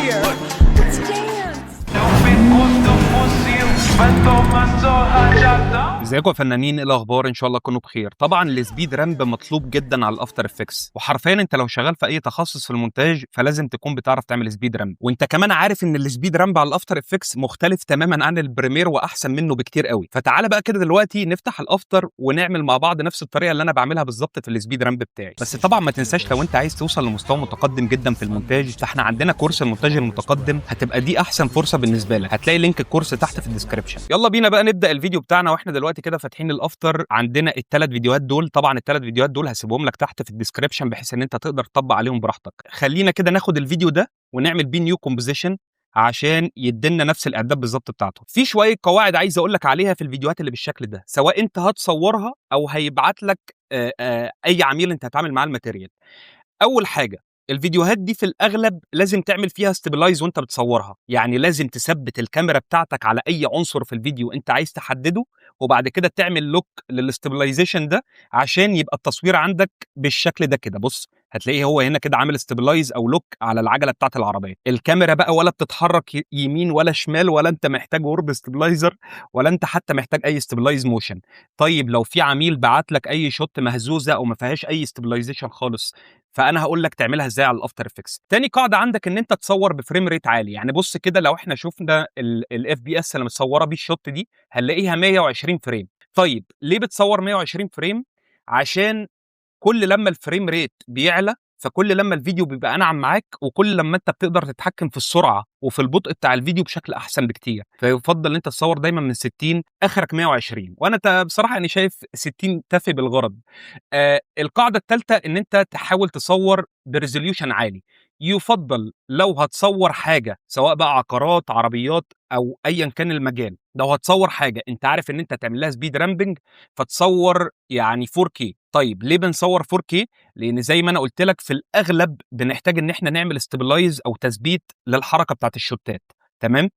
here. Let's dance. ازيكم يا فنانين؟ ايه الاخبار؟ ان شاء الله تكونوا بخير. طبعا السبيد رامب مطلوب جدا على الافتر افكتس، وحرفيا انت لو شغال في اي تخصص في المونتاج فلازم تكون بتعرف تعمل سبيد رامب، وانت كمان عارف ان السبيد رامب على الافتر افكتس مختلف تماما عن البريمير واحسن منه بكتير قوي. فتعالى بقى كده دلوقتي نفتح الافتر ونعمل مع بعض نفس الطريقه اللي انا بعملها بالظبط في السبيد رامب بتاعي. بس طبعا ما تنساش لو انت عايز توصل لمستوى متقدم جدا في المونتاج فاحنا عندنا كورس المونتاج المتقدم، هتبقى دي احسن فرصه بالنسبه لك. هتلاقي لينك الكورس تحت في الديسكربشن. يلا بينا بقى نبدا الفيديو بتاعنا، واحنا دلوقتي كده فاتحين الافتر. عندنا الثلاث فيديوهات دول، طبعا الثلاث فيديوهات دول هسيبهم لك تحت في الديسكربشن بحيث ان انت تقدر تطبق عليهم براحتك. خلينا كده ناخد الفيديو ده ونعمل بيه نيو كومبوزيشن عشان يدينا نفس الاعداد بالظبط بتاعته. في شويه قواعد عايز اقول لك عليها في الفيديوهات اللي بالشكل ده، سواء انت هتصورها او هيبعت لك اي عميل انت هتعامل معاه الماتيريال. اول حاجه، الفيديوهات دي في الاغلب لازم تعمل فيها استابلايز وانت بتصورها، يعني لازم تثبت الكاميرا بتاعتك على اي عنصر في الفيديو انت عايز تحدده، وبعد كده تعمل لوك للاستابلايزيشن ده عشان يبقى التصوير عندك بالشكل ده كده. بص هتلاقيه هو هنا كده عامل استابلايز او لوك على العجله بتاعه العربيه. الكاميرا بقى ولا بتتحرك يمين ولا شمال، ولا انت محتاج ورب استابلايزر، ولا انت حتى محتاج اي استابلايز موشن. طيب لو في عميل بعت لك اي شوت مهزوزه او ما فيهاش اي استابلايزيشن خالص، فانا هقول لك تعملها ازاي على الافتر افكتس. تاني قاعده عندك ان انت تصور بفريم ريت عالي. يعني بص كده لو احنا شفنا الاف بي اس اللي متصوره بيه الشوت دي هنلاقيها 120 فريم. طيب ليه بتصور 120 فريم؟ عشان كل لما الفريم ريت بيعلى فكل لما الفيديو بيبقى انعم معاك، وكل لما انت بتقدر تتحكم في السرعه وفي البطء بتاع الفيديو بشكل احسن بكتير. فيفضل ان انت تصور دايما من 60 اخرك 120، وانا بصراحه انا شايف 60 تفي بالغرض. القاعده الثالثه ان انت تحاول تصور بريزوليوشن عالي. يفضل لو هتصور حاجه سواء بقى عقارات، عربيات، او ايا كان المجال، لو هتصور حاجه انت عارف ان انت تعمل لها سبيد رامبنج فتصور يعني 4K. طيب ليه بنصور 4K؟ لان زي ما انا قلت لك في الاغلب بنحتاج ان احنا نعمل استابلايز او تثبيت للحركه بتاعت الشوتات. تمام؟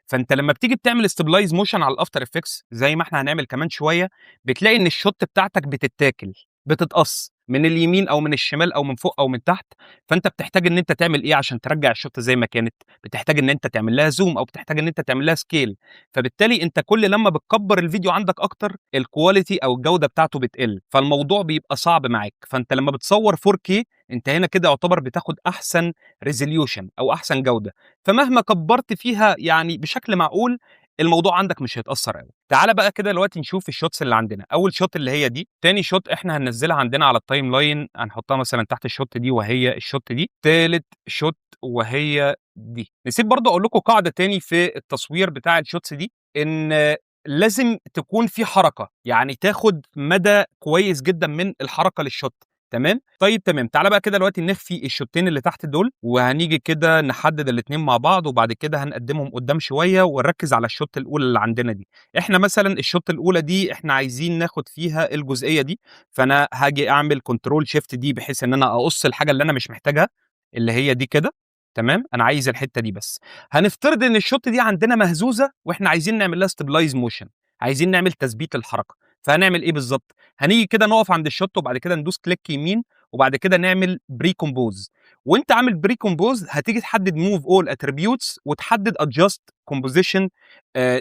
فانت لما بتيجي بتعمل استابلايز موشن على الافتر افكتس زي ما احنا هنعمل كمان شويه، بتلاقي ان الشوت بتاعتك بتتاكل، بتتقص من اليمين او من الشمال او من فوق او من تحت. فانت بتحتاج ان انت تعمل ايه عشان ترجع الشوت زي ما كانت؟ بتحتاج ان انت تعمل لها زوم او بتحتاج ان انت تعمل لها سكيل. فبالتالي انت كل لما بتكبر الفيديو عندك اكتر الكواليتي او الجوده بتاعته بتقل، فالموضوع بيبقى صعب معاك. فانت لما بتصور 4K انت هنا كده يعتبر بتاخد احسن ريزوليوشن او احسن جوده، فمهما كبرت فيها يعني بشكل معقول الموضوع عندك مش هيتاثر قوي. تعالى بقى كده دلوقتي نشوف الشوتس اللي عندنا. اول شوت اللي هي دي، تاني شوت احنا هننزلها عندنا على التايم لاين، هنحطها مثلا تحت الشوت دي وهي الشوت دي، تالت شوت وهي دي. نسيت برضه اقول لكم قاعده تاني في التصوير بتاع الشوتس دي، ان لازم تكون في حركه، يعني تاخد مدى كويس جدا من الحركه للشوت. تمام؟ طيب تمام. تعالى بقى كده دلوقتي نخفي الشوتين اللي تحت دول، وهنيجي كده نحدد الاثنين مع بعض، وبعد كده هنقدمهم قدام شويه ونركز على الشوت الاولى اللي عندنا دي. احنا مثلا الشوت الاولى دي احنا عايزين ناخد فيها الجزئيه دي، فانا هاجي اعمل كنترول شيفت دي بحيث ان انا اقص الحاجه اللي انا مش محتاجها اللي هي دي كده. تمام؟ انا عايز الحته دي بس. هنفترض ان الشوت دي عندنا مهزوزه واحنا عايزين نعمل لها ستابلايز موشن، عايزين نعمل تثبيت للحركه. فهنعمل ايه بالظبط؟ هنيجي كده نقف عند الشوت وبعد كده ندوس كليك يمين، وبعد كده نعمل بري كومبوز. وانت عامل بري كومبوز هتيجي تحدد موف اول اتريبيوتس وتحدد ادجاست كومبوزيشن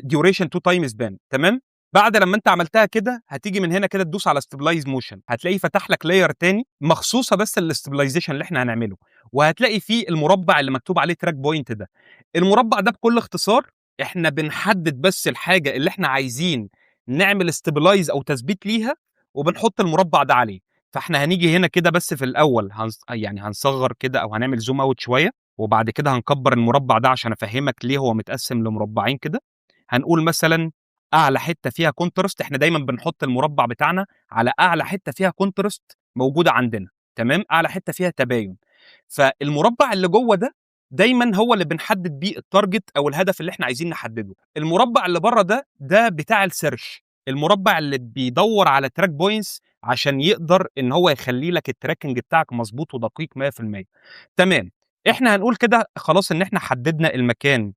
ديوريشن تو تايم سبان. تمام؟ بعد لما انت عملتها كده هتيجي من هنا كده تدوس على ستابلايز موشن، هتلاقيه فتح لك لاير تاني مخصوصه بس للاستابلايزيشن اللي احنا هنعمله، وهتلاقي فيه المربع اللي مكتوب عليه تراك بوينت ده. المربع ده بكل اختصار احنا بنحدد بس الحاجه اللي احنا عايزين نعمل استابلايز او تثبيت ليها وبنحط المربع ده عليه. فاحنا هنيجي هنا كده بس في الاول يعني هنصغر كده او هنعمل زوم اوت شويه، وبعد كده هنكبر المربع ده عشان افهمك ليه هو متقسم لمربعين كده. هنقول مثلا اعلى حته فيها كونتراست، احنا دايما بنحط المربع بتاعنا على اعلى حته فيها كونتراست موجوده عندنا. تمام؟ اعلى حته فيها تباين. فالمربع اللي جوه ده دايما هو اللي بنحدد بيه التارجت او الهدف اللي احنا عايزين نحدده. المربع اللي بره ده بتاع السيرش، المربع اللي بيدور على تراك بوينتس عشان يقدر ان هو يخلي لك التراكنج بتاعك مظبوط ودقيق 100%. تمام؟ احنا هنقول كده خلاص ان احنا حددنا المكان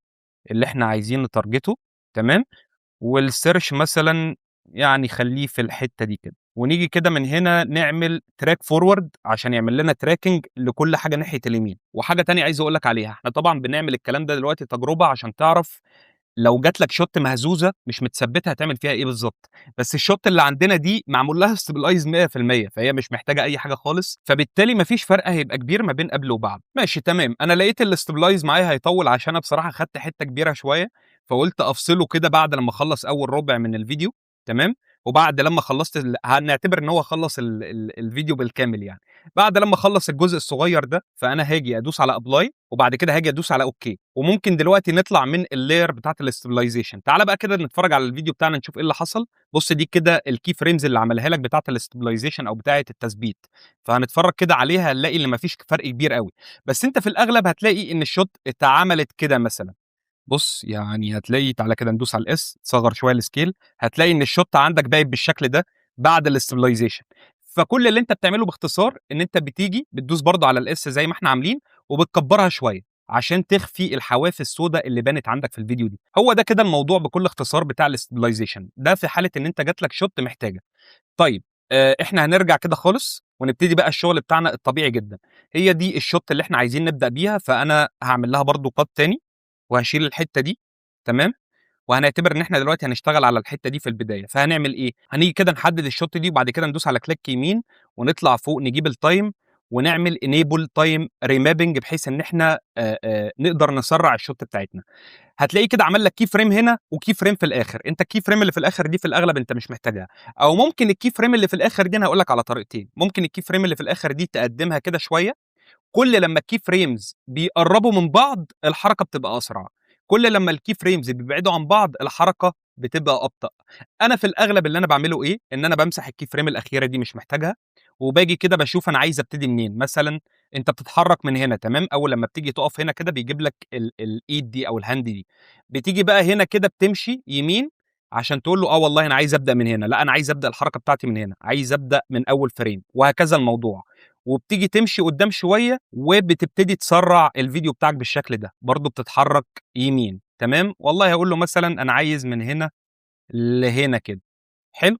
اللي احنا عايزين نتارجته. تمام؟ والسيرش مثلا يعني خليه في الحته دي كده. ونيجي كده من هنا نعمل تراك فورورد عشان يعمل لنا تراكنج لكل حاجه ناحيه اليمين. وحاجه تانية عايز اقول لك عليها، احنا طبعا بنعمل الكلام ده دلوقتي تجربه عشان تعرف لو جات لك شوت مهزوزه مش متثبته هتعمل فيها ايه بالظبط. بس الشوت اللي عندنا دي معمول لها ستابلايز 100%، فهي مش محتاجه اي حاجه خالص، فبالتالي مفيش فرق هيبقى كبير ما بين قبل وبعد. ماشي تمام. انا لقيت الاستابلايز معايا هيطول عشان انا بصراحه خدت حته كبيره شويه، فقلت افصله كده بعد لما اخلص اول ربع من الفيديو. تمام. وبعد لما خلصت هنعتبر ان هو خلص الفيديو بالكامل يعني. بعد لما اخلص الجزء الصغير ده فانا هاجي ادوس على ابلاي، وبعد كده هاجي ادوس على اوكي. وممكن دلوقتي نطلع من اللاير بتاعه الاستابلايزيشن. تعالى بقى كده نتفرج على الفيديو بتاعنا نشوف ايه اللي حصل. بص دي كده الكي فريمز اللي عملها لك بتاعه الاستابلايزيشن او بتاعه التثبيت، فهنتفرج كده عليها هنلاقي ان مفيش فرق كبير قوي. بس انت في الاغلب هتلاقي ان الشوت اتعملت كده مثلا. بُص، يعني هتلاقي تعالَ كده ندوس على الS تصغّر شوية الscale، هتلاقي إن الشوت عندك باين بالشكل ده بعد الstabilization. فكل اللي أنت بتعمله باختصار إن أنت بتيجي بتدوس برضه على الS زي ما إحنا عاملين، وبتكبّرها شوية عشان تخفي الحواف السودا اللي بانت عندك في الفيديو دي. هو ده كده الموضوع بكل اختصار بتاع الstabilization، ده في حالة إن أنت جات لك شوت محتاجها. طيب إحنا هنرجع كده خالص ونبتدي بقى الشغل بتاعنا الطبيعي جدًا. هي دي الشوت اللي إحنا عايزين نبدأ بيها، فأنا هاعمل لها برضه cut تاني وهاشيل الحتة دي. تمام. وهنعتبر إن إحنا دلوقتي هنشتغل على الحتة دي في البداية، فهنعمل إيه؟ هنيجي كده نحدد الشوت دي وبعد كده ندوس على كليك يمين ونطلع فوق نجيب التايم ونعمل enable time remapping بحيث إن إحنا نقدر نسرّع الشوت بتاعتنا. هتلاقيه كده عمل لك key frame هنا وkey frame في الآخر. أنت الkey frame اللي في الآخر دي في الأغلب أنت مش محتاجها، أو ممكن الkey frame اللي في الآخر دي أنا هاقول لك على طريقتين. ممكن الkey frame اللي في الآخر دي تقدّمها كده شوية، كل لمّا الkey frames بيقرّبوا من بعض الحركة بتبقى أسرع، كل لمّا الkey frames بيبعدوا عن بعض الحركة بتبقى أبطأ. أنا في الأغلب اللي أنا باعمله إيه، إن أنا بامسح الkey frame الأخيرة دي مش محتاجها، وباجي كده باشوف أنا عايز أبتدي منين. مثلًا أنت بتتحرك من هنا تمام، أول لمّا بتيجي تقف هنا كده بيجيب لك الإيد دي أو الhand دي، بتيجي بقى هنا كده بتمشي يمين عشان تقول له والله أنا عايز أبدأ من هنا، لأ أنا عايز أبدأ الحركة بتاعتي من هنا، عايز أبدأ من أول frame وهكذا الموضوع. وبتيجي تمشي قدّام شوية وبتبتدي تسرّع الفيديو بتاعك بالشكل ده، برضه بتتحرك يمين. تمام. والله هاقول له مثلًا أنا عايز من هنا لهنا كده. حلو.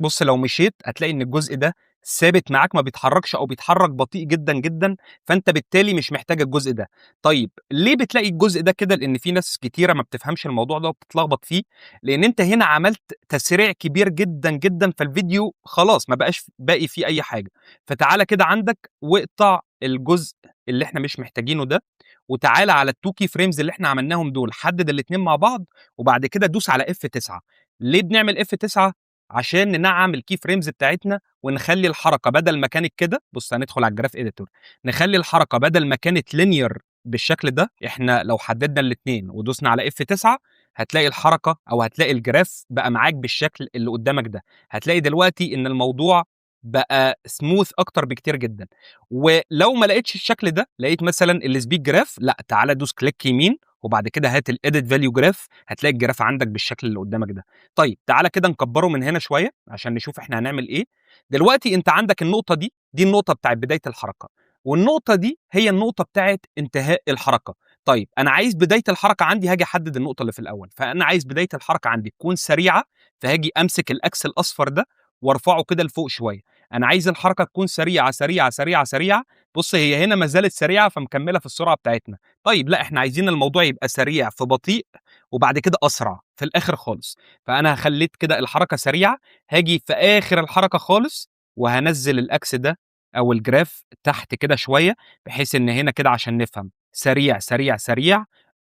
بُص لو مشيت هتلاقي إن الجزء ده ثابت معاك ما بيتحركش أو بيتحرك بطيء جدًا، جدًا، فأنت بالتالي مش محتاج الجزء ده. طيب ليه بتلاقي الجزء ده كده؟ لإن في ناس كتيرة ما بتفهمش الموضوع ده وبتتلخبط فيه، لإن أنت هنا عملت تسريع كبير جدًا، جدًا، فالفيديو خلاص ما بقاش باقي فيه أي حاجة. فتعالَ كده عندك واقطع الجزء اللي إحنا مش محتاجينه ده، وتعالَ على الtwo key frames اللي إحنا عملناهم دول، حدد الاتنين مع بعض، وبعد كده دوس على F9. ليه بنعمل F9؟ عشان ننعّم الkey frames بتاعتنا ونخلّي الحركة بدل ما كانت كده. بُص هندخل على الgraph editor، نخلّي الحركة بدل ما كانت linear بالشكل ده، إحنا لو حددنا الاتنين ودوسنا على F9 هتلاقي الحركة أو هتلاقي الجراف بقى معاك بالشكل اللي قدّامك ده. هتلاقي دلوقتي إن الموضوع بقى smooth أكتر بكتير جدًا. ولو ما لقيتش الشكل ده، لقيت مثلًا الspeed graph، لأ تعالَ دوس كليك يمين وبعد كده هات الedit value graph هتلاقي الجراف عندك بالشكل اللي قدّامك ده. طيب تعالَ كده نكبّره من هنا شوية عشان نشوف إحنا هنعمل إيه. دلوقتي أنت عندك النقطة دي، دي النقطة بتاعة بداية الحركة، والنقطة دي هي النقطة بتاعة انتهاء الحركة. طيب أنا عايز بداية الحركة عندي هاجي أحدد النقطة اللي في الأول، فأنا عايز بداية الحركة عندي تكون سريعة، فهاجي أمسك الأكس الأصفر ده وارفعه كده لفوق شوية. أنا عايز الحركة تكون سريعة، سريعة، سريعة، سريعة. بُص هي هنا ما زالت سريعة فمكمّلة في السرعة بتاعتنا. طيب لأ إحنا عايزين الموضوع يبقى سريع في بطيء وبعد كده أسرع في الآخر خالص. فأنا خلّيت كده الحركة سريعة، هاجي في آخر الحركة خالص وهانزّل الأكس ده أو الجراف تحت كده شوية، بحيث إن هنا كده عشان نفهم سريع، سريع، سريع،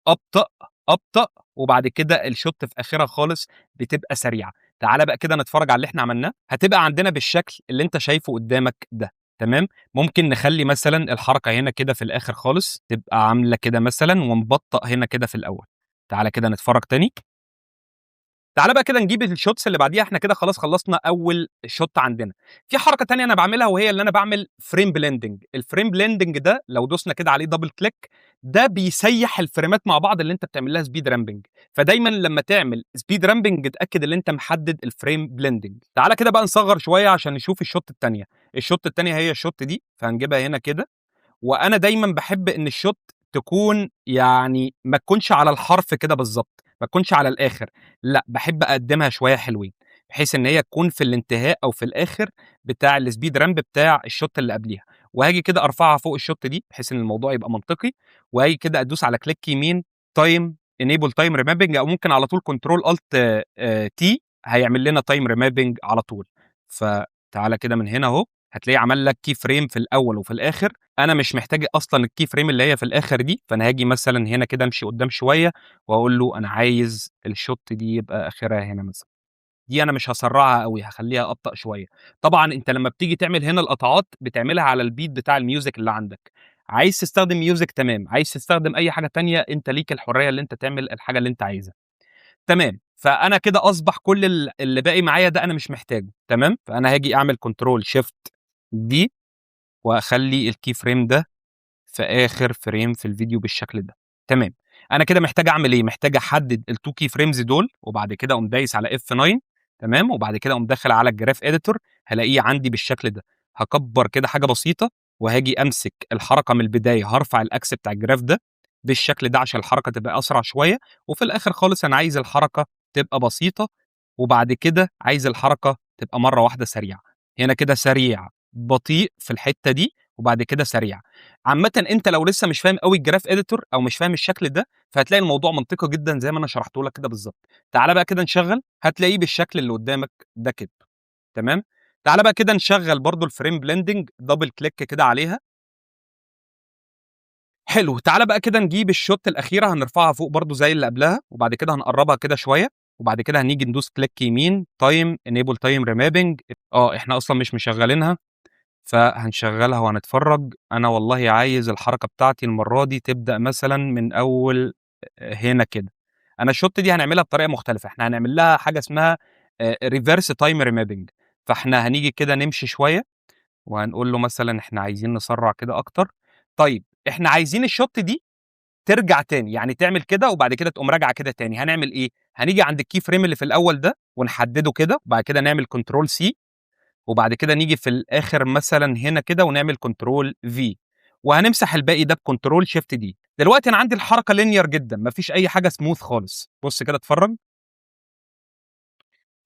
أبطأ، أبطأ، وبعد كده الشوط في آخرها خالص بتبقى سريعة. تعالَ بقى كده نتفرّج على اللي إحنا عملناه، هتبقى عندنا بالشكل اللي أنت شايفه قدّامك ده. تمام. ممكن نخلّي مثلًا الحركة هنا كده في الآخر خالص تبقى عاملة كده مثلًا ونبطّأ هنا كده في الأول. تعالَ كده نتفرّج تاني. تعالَ بقى كده نجيب الshots اللي بعديها. إحنا كده خلاص خلّصنا أول shot عندنا. في حركة تانية أنا باعملها وهي اللي أنا باعمل frame blending. الframe blending ده لو دوسنا كده عليه double click ده بيسيّح الفريمات مع بعض اللي أنت بتعمل لها speed ramping. فدايمًا لمّا تعمل speed ramping اتأكد إن أنت محدد الframe blending. تعالَ كده بقى نصغّر شوية عشان نشوف الshot التانية. الshot التانية هي الshot دي، فهنجيبها هنا كده. وأنا دايمًا باحب إن الshot تكون يعني ما تكونش على الحرف كده بالضبط، ما تكونش على الآخر، لأ باحب أقدّمها شوية حلوين. بحيث ان هي تكون في الانتهاء او في الاخر بتاع السبيد رامب بتاع الشوت اللي قبليها. وهاجي كده ارفعها فوق الشوت دي بحيث ان الموضوع يبقى منطقي. وهاجي كده ادوس على كليك يمين تايم انيبل تايم ريمابنج، او ممكن على طول كنترول الت تي هيعمل لنا تايم ريمابنج على طول. فتعالى كده من هنا اهو، هتلاقيه عمل لك كي فريم في الاول وفي الاخر. انا مش محتاج اصلا الكي فريم اللي هي في الاخر دي، فانا هاجي مثلا هنا كده امشي قدام شويه واقول له انا عايز الشوت دي يبقى اخرها هنا مثلا. دي انا مش هسرعها قوي، هخليها ابطا شويه. طبعا انت لما بتيجي تعمل هنا القطعات بتعملها على البيت بتاع الميوزك اللي عندك. عايز تستخدم ميوزك تمام، عايز تستخدم اي حاجه تانية انت ليك الحريه اللي انت تعمل الحاجه اللي انت عايزها. تمام، فانا كده اصبح كل اللي باقي معايا ده انا مش محتاجه. تمام، فانا هاجي اعمل كنترول شيفت دي واخلي الكي فريم ده في آخر فريم في الفيديو بالشكل ده. تمام، أنا كده محتاج أعمل إيه؟ محتاج أحدد ال2 key frames دول، وبعد كده أقوم دايس على F9. تمام، وبعد كده أقوم داخل على الجراف إديتور، هالاقيه عندي بالشكل ده. هاكبر كده حاجة بسيطة، وهاجي أمسك الحركة من البداية، هارفع الأكس بتاع الجراف ده بالشكل ده عشان الحركة تبقى أسرع شوية. وفي الآخر خالص أنا عايز الحركة تبقى بسيطة، وبعد كده عايز الحركة تبقى مرة واحدة سريعة. هنا كده سريع، بطيء في الحتة دي، وبعد كده سريع. عامةً أنت لو لسه مش فاهم أوي الجراف إديتور أو مش فاهم الشكل ده، فهتلاقي الموضوع منطقي جدًا زي ما أنا شرحته لك كده بالضبط. تعالَ بقى كده نشغّل، هتلاقيه بالشكل اللي قدامك ده كده. تمام؟ تعالَ بقى كده نشغّل برضه الframe blending، double click كده عليها. حلو، تعالَ بقى كده نجيب الشوت الأخيرة هنرفعها فوق برضه زي اللي قبلها، وبعد كده هنقرّبها كده شوية، وبعد كده هنيجي ندوس click يمين time enable time remapping. إحنا أصلًا مش مشغّلينها، فهنشغّلها وهنتفرّج. أنا والله عايز الحركة بتاعتي المرّة دي تبدأ مثلًا من أول هنا كده. أنا الشوت دي هنعملها بطريقة مختلفة، إحنا هنعمل لها حاجة اسمها reverse time remapping. فإحنا هنيجي كده نمشي شوية، وهنقول له مثلًا إحنا عايزين نسرّع كده أكتر. طيب إحنا عايزين الشوت دي ترجع تاني، يعني تعمل كده وبعد كده تقوم راجعة كده تاني. هنعمل إيه؟ هنيجي عند الkey frame اللي في الأول ده ونحدّده كده، وبعد كده نعمل control C، وبعد كده نيجي في الآخر مثلًا هنا كده ونعمل كنترول V، وهنمسح الباقي ده بكنترول shift D. دلوقتي أنا عندي الحركة linear جدًا، ما فيش أي حاجة smooth خالص. بُص كده اتفرج.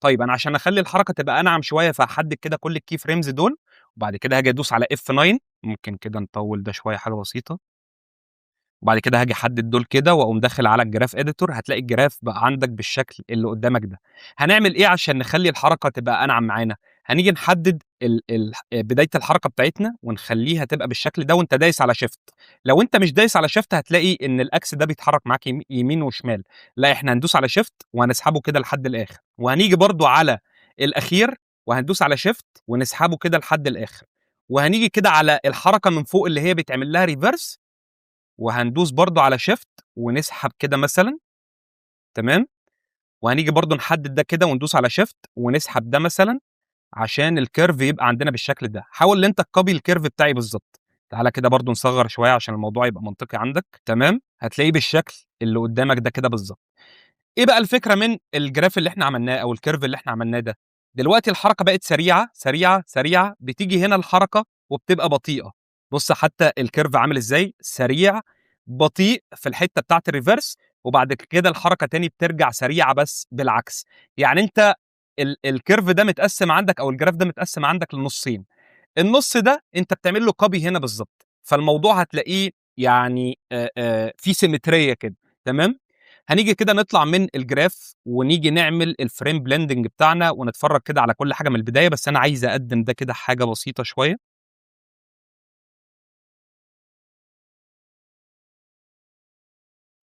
طيب أنا عشان أخلّي الحركة تبقى أنعم شوية فهاحدد كده كل الkey frames دول، وبعد كده هاجي أدوس على F9. ممكن كده نطوّل ده شوية حاجة بسيطة. وبعد كده هاجي أحدد دول كده وأقوم داخل على الجراف إديتور، هتلاقي الجراف بقى عندك بالشكل اللي قدامك ده. هنعمل إيه عشان نخلّي الحركة تبقى أنعم معانا؟ هنيجي نحدد ال بداية الحركة بتاعتنا ونخلّيها تبقى بالشكل ده وأنت دايس على shift. لو أنت مش دايس على shift هتلاقي إن الأكس ده بيتحرك معاك يمين وشمال. لأ، إحنا هندوس على shift وهنسحبه كده لحد الآخر، وهنيجي برضه على الأخير وهندوس على shift ونسحبه كده لحد الآخر، وهنيجي كده على الحركة من فوق اللي هي بيتعمل لها reverse وهندوس برضه على shift ونسحب كده مثلًا. تمام، وهنيجي برضه نحدد ده كده وندوس على shift ونسحب ده مثلًا عشان الcurve يبقى عندنا بالشكل ده. حاول إن أنت تcopy الcurve بتاعي بالضبط. تعالَ كده برضه نصغّر شوية عشان الموضوع يبقى منطقي عندك. تمام، هتلاقيه بالشكل اللي قدامك ده كده بالضبط. إيه بقى الفكرة من الجراف اللي إحنا عملناه أو الcurve اللي إحنا عملناه ده؟ دلوقتي الحركة بقت سريعة، سريعة، سريعة، بتيجي هنا الحركة وبتبقى بطيئة. بُص حتى الcurve عامل إزاي، سريع، بطيء في الحتة بتاعة الreverse، وبعد كده الحركة تاني بترجع سريعة بس بالعكس. يعني أنت الcurve ده متقسّم عندك أو الجراف ده متقسّم عندك لنُصّين. النُص ده أنت بتعمل له copy هنا بالضبط، فالموضوع هتلاقيه يعني في سيمترية كده. تمام؟ هنيجي كده نطلع من الجراف ونيجي نعمل الframe blending بتاعنا ونتفرّج كده على كل حاجة من البداية، بس أنا عايز أقدّم ده كده حاجة بسيطة شوية.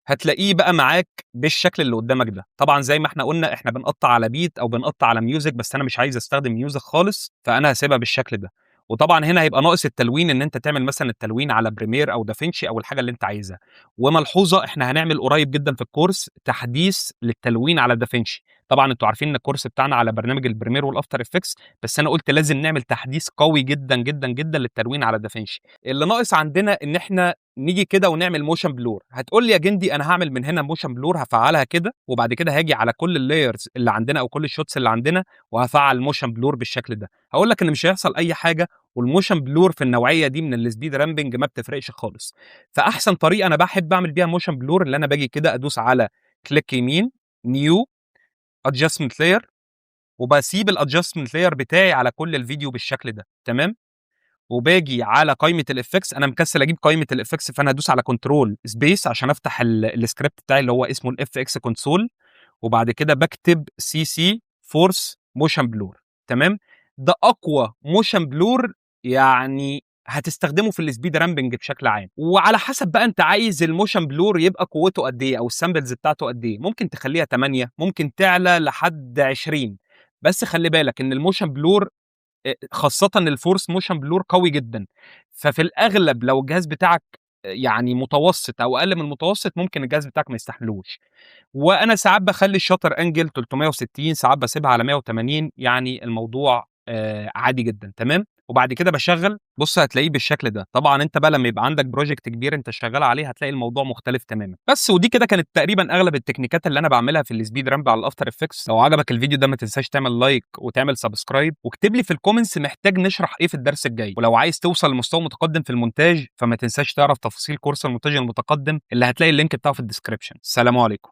هتلاقيه بقى معاك بالشكل اللي قدامك ده. طبعًا زي ما إحنا قُلنا إحنا بنقطّع على beat أو بنقطّع على music، بس أنا مش عايز أستخدم music خالص، فأنا هاسيبها بالشكل ده. وطبعًا هنا هيبقى ناقص التلوين، إن أنت تعمل مثلًا التلوين على Premiere أو DaVinci أو الحاجة اللي أنت عايزها. وملحوظة إحنا هنعمل قريب جدًا في الكورس تحديث للتلوين على DaVinci. طبعًا أنتم عارفين إن الكورس بتاعنا على برنامج الPremiere والAfter Effects، بس أنا قُلت لازم نعمل تحديث قوي جدًا، جدًا، جدًا للتلوين على DaVinci. اللي ناقص عندنا إن إحنا نيجي كده ونعمل motion blur. هتقول لي يا جندي أنا هاعمل من هنا motion blur هافعّلها كده، وبعد كده هاجي على كل الlayers اللي عندنا أو كل الshots اللي عندنا وهافعّل motion blur بالشكل ده. هاقول لك إن مش هيحصل أي حاجة، والmotion blur في النوعية دي من الspeed ramping ما بتفرقش خالص. فأحسن طريقة أنا باحب أعمل بيها motion blur اللي أنا باجي كده أدوس على click يمين new adjustment layer، وبسيب الادجستمنت لاير بتاعي على كل الفيديو بالشكل ده. تمام. وباجي على قائمه الافكس، انا مكسل اجيب قائمه الافكس، فانا هدوس على كنترول سبيس عشان افتح السكريبت بتاعي اللي هو اسمه الاف اكس كونسول. وبعد كده بكتب سي سي فورس موشن بلور. تمام. ده اقوى موشن بلور يعني هتستخدمه في السبيد رامبنج بشكل عام، وعلى حسب بقى انت عايز الموشن بلور يبقى قوته قد ايه او السامبلز بتاعته قد ايه. ممكن تخليها 8، ممكن تعلى لحد 20. بس خلي بالك ان الموشن بلور خاصة الفورس موشن بلور قوي جدا، ففي الأغلب لو الجهاز بتاعك يعني متوسط أو أقل من المتوسط ممكن الجهاز بتاعك ما يستحملوش. وأنا ساعات بخلي الشاتر أنجل 360، ساعات بسيبها على 180، يعني الموضوع عادي جدا. تمام. وبعد كده بشغل، بص هتلاقيه بالشكل ده. طبعا انت بقى لما يبقى عندك بروجكت كبير انت شغال عليه هتلاقي الموضوع مختلف تماما. بس ودي كده كانت تقريبا اغلب التكنيكات اللي انا بعملها في السبيد رامب على الافتر افكتس. لو عجبك الفيديو ده ما تنساش تعمل لايك وتعمل سبسكرايب، واكتب لي في الكومنتس محتاج نشرح ايه في الدرس الجاي. ولو عايز توصل لمستوى متقدم في المونتاج فما تنساش تعرف تفاصيل كورس المونتاج المتقدم اللي هتلاقي اللينك بتاعه في الديسكربشن. السلام عليكم.